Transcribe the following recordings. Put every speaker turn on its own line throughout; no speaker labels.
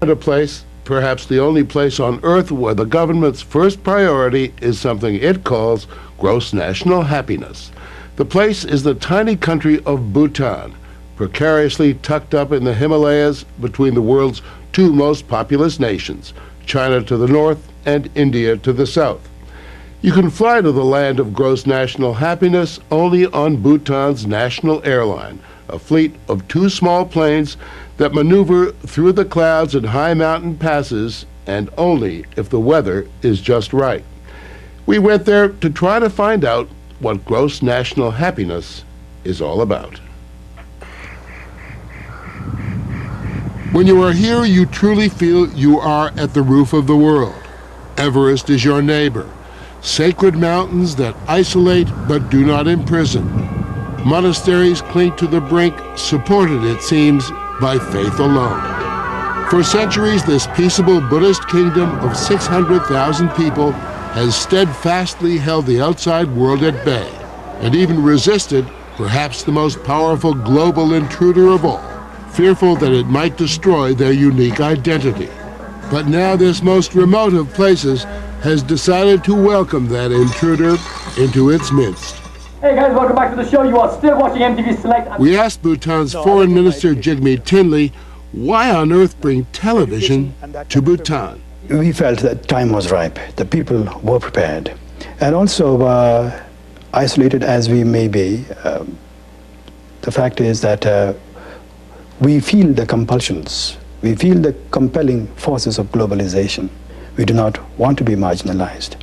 A place, perhaps the only place on Earth where the government's first priority is something it calls gross national happiness. The place is the tiny country of Bhutan, precariously tucked up in the Himalayas between the world's two most populous nations, China to the north and India to the south. You can fly to the land of gross national happiness only on Bhutan's national airline, a fleet of two small planes that maneuver through the clouds and high mountain passes, and only if the weather is just right. We went there to try to find out what gross national happiness is all about. When you are here, you truly feel you are at the roof of the world. Everest is your neighbor. Sacred mountains that isolate but do not imprison. Monasteries cling to the brink, supported, it seems, by faith alone. For centuries, this peaceable Buddhist kingdom of 600,000 people has steadfastly held the outside world at bay, and even resisted perhaps the most powerful global intruder of all, fearful that it might destroy their unique identity. But now this most remote of places has decided to welcome that intruder into its midst.
Hey guys, welcome back to the show. You are still watching MTV Select.
We asked Bhutan's Foreign Minister Jigme Tinley why on earth bring television to Bhutan.
We felt that time was ripe. The people were prepared. And also, isolated as we may be, the fact is that we feel the compulsions. We feel the compelling forces of globalization. We do not want to be marginalized.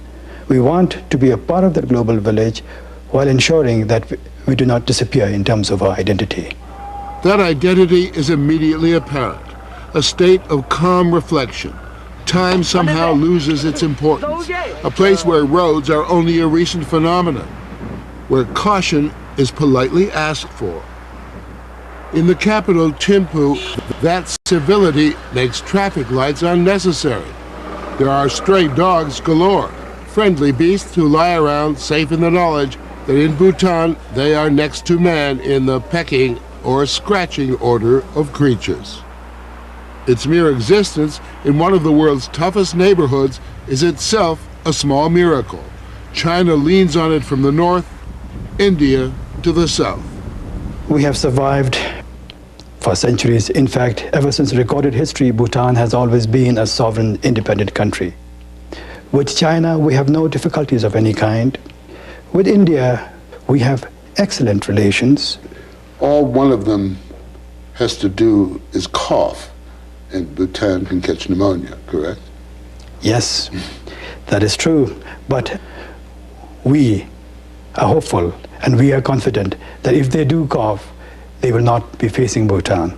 We want to be a part of that global village while ensuring that we do not disappear in terms of our identity.
That identity is immediately apparent, a state of calm reflection. Time somehow loses its importance, a place where roads are only a recent phenomenon, where caution is politely asked for. In the capital, Thimphu, that civility makes traffic lights unnecessary. There are stray dogs galore, friendly beasts who lie around safe in the knowledge that in Bhutan they are next to man in the pecking or scratching order of creatures. Its mere existence in one of the world's toughest neighborhoods is itself a small miracle. China leans on it from the north, India to the south.
We have survived for centuries. In fact, ever since recorded history, Bhutan has always been a sovereign, independent country. With China, we have no difficulties of any kind. With India, we have excellent relations.
All one of them has to do is cough, and Bhutan can catch pneumonia, correct?
Yes, that is true. But we are hopeful and we are confident that if they do cough, they will not be facing Bhutan.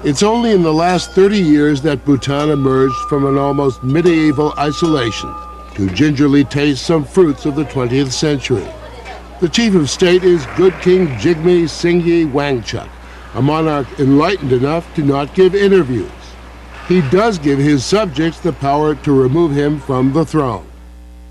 It's only in the last 30 years that Bhutan emerged from an almost medieval isolation to gingerly taste some fruits of the 20th century. The chief of state is Good King Jigme Singye Wangchuck, a monarch enlightened enough to not give interviews. He does give his subjects the power to remove him from the throne.